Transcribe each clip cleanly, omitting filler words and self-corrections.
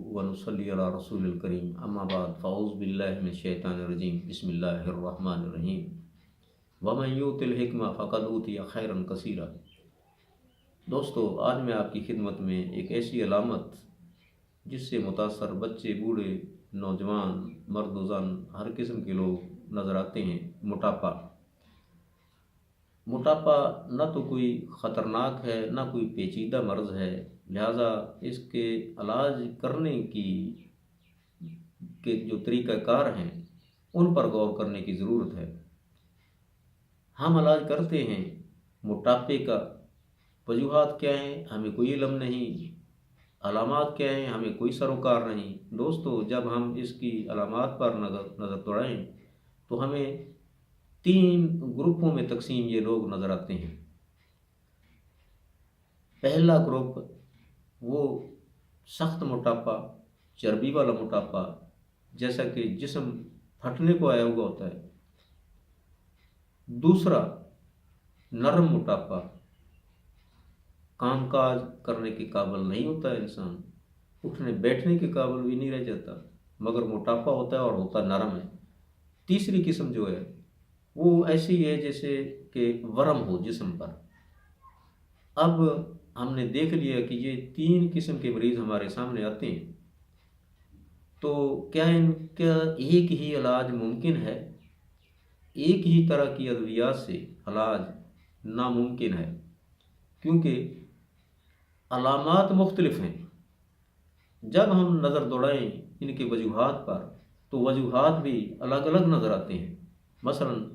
व नुसल्ली अला रसूलिल करीम अम्मा बाद फ़ाऊज़ बिल्लाहि मिनश शैतानिर रजीम बिस्मिल्लाहिर रहमानिर रहीम वमन यूतिल हिक्मा फ़क़द ऊतिया खैरन कसीरा। दोस्तों, आज मैं आपकी खिदमत में एक ऐसी अलामत जिससे मुतासर बच्चे, बूढ़े, नौजवान, मर्द व ज़न हर किस्म के लोग नज़र आते हैं। मोटापा न तो कोई ख़तरनाक है, न कोई पेचीदा मर्ज़ है, लिहाजा इसके इलाज करने के जो तरीक़ाकार हैं उन पर गौर करने की ज़रूरत है। हम इलाज करते हैं मोटापे का, वजूहात क्या हैं हमें कोई इल्म नहीं, अलामात क्या हैं हमें कोई सरोकार नहीं। दोस्तों, जब हम इसकी अलामात पर नज़र दौड़ाएं तो हमें 3 ग्रुपों में तकसीम ये लोग नज़र आते हैं। पहला ग्रुप वो सख्त मोटापा, चर्बी वाला मोटापा, जैसा कि जिस्म फटने को आया हुआ होता है। दूसरा नरम मोटापा, कामकाज करने के काबिल नहीं होता है इंसान, उठने बैठने के काबिल भी नहीं रह जाता, मगर मोटापा होता है और होता नरम है। तीसरी किस्म जो है वो ऐसी है जैसे कि वरम हो जिस्म पर। अब हमने देख लिया कि ये 3 किस्म के मरीज़ हमारे सामने आते हैं, तो क्या इनका एक ही इलाज मुमकिन है? एक ही तरह की अद्वियात से इलाज नामुमकिन है, क्योंकि अलामात मुख्तलिफ हैं। जब हम नज़र दौड़ाएं इनके वजूहात पर तो वजूहात भी अलग अलग नज़र आते हैं। मसलन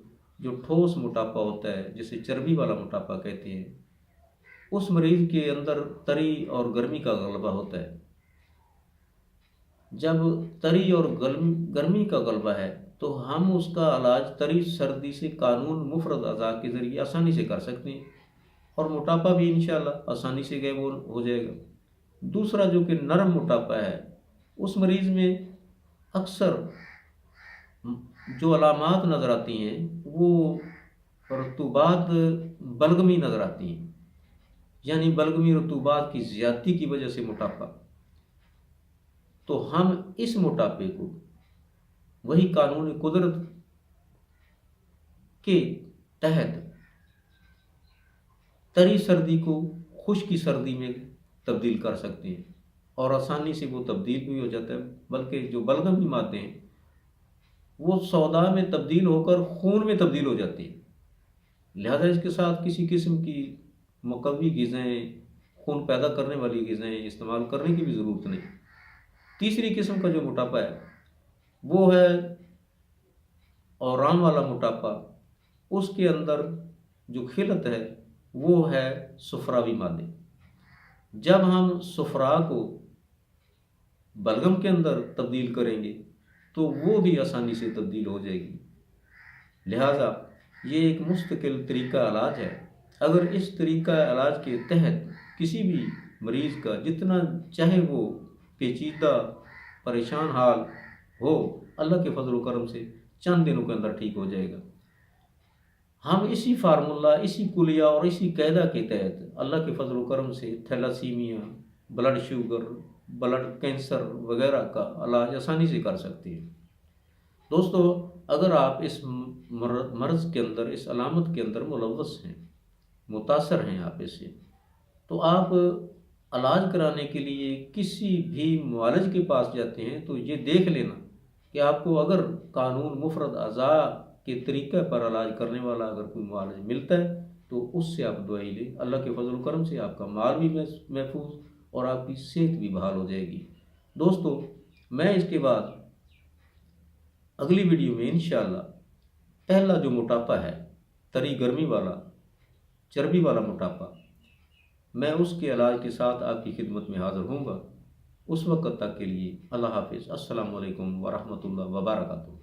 जो ठोस मोटापा होता है, जिसे चर्बी वाला मोटापा कहते हैं, उस मरीज़ के अंदर तरी और गर्मी का गलबा होता है। जब तरी और गर्मी का गलबा है तो हम उसका इलाज तरी सर्दी से कानून मुफरद अज़ा के ज़रिए आसानी से कर सकते हैं और मोटापा भी इंशाअल्लाह आसानी से गायब हो जाएगा। दूसरा जो कि नरम मोटापा है, उस मरीज़ में अक्सर जो अलामात नज़र आती हैं वो रतूबात बलगमी नज़र आती हैं, यानी बलगमी रतूबात की ज़्यादती की वजह से मोटापा। तो हम इस मोटापे को वही कानून कुदरत के तहत तरी सर्दी को खुश्की सर्दी में तब्दील कर सकते हैं और आसानी से वो तब्दील भी हो जाता है। बल्कि जो बलगमी मादे हैं वो सौदा में तब्दील होकर खून में तब्दील हो जाती है। लिहाजा इसके साथ किसी किस्म की मुकव्वी ग़िज़ाएँ, खून पैदा करने वाली ग़िज़ाएँ इस्तेमाल करने की भी ज़रूरत नहीं। तीसरी किस्म का जो मोटापा है वो है औराम वाला मोटापा। उसके अंदर जो खिलत है वो है सुफरावी मादे। जब हम सुफरा को बलगम के अंदर तब्दील करेंगे तो वो भी आसानी से तब्दील हो जाएगी। लिहाजा ये एक मुस्तकिल तरीका इलाज है। अगर इस तरीका इलाज के तहत किसी भी मरीज़ का जितना चाहे वो पेचीदा परेशान हाल हो, अल्लाह के फजल व करम से चंद दिनों के अंदर ठीक हो जाएगा। हम इसी फार्मूला, इसी कुलिया और इसी कायदा के तहत अल्लाह के फजल व करम से thalassaemia, blood sugar, blood cancer वगैरह का इलाज आसानी से कर सकते हैं। दोस्तों, अगर आप इस मर्ज़ के अंदर, इस अलामत के अंदर मुलव्वस हैं, मुतासर हैं आप इससे, तो आप इलाज कराने के लिए किसी भी मुआलिज के पास जाते हैं तो ये देख लेना कि आपको अगर कानून मुफरद अज़ा के तरीक़े पर इलाज करने वाला अगर कोई मुआलिज मिलता है तो उससे आप दवाई लें। अल्लाह के फजल करम से आपका माल भी महफूज और आपकी सेहत भी बहाल हो जाएगी। दोस्तों, मैं इसके बाद अगली वीडियो में इंशाअल्लाह पहला जो मोटापा है, तरी गर्मी वाला, चर्बी वाला मोटापा, मैं उसके इलाज के साथ आपकी खिदमत में हाज़िर होऊंगा। उस वक़्त तक के लिए अल्लाह हाफ़िज़। अस्सलामु अलैकुम व रहमतुल्लाहि व बरकातुहू।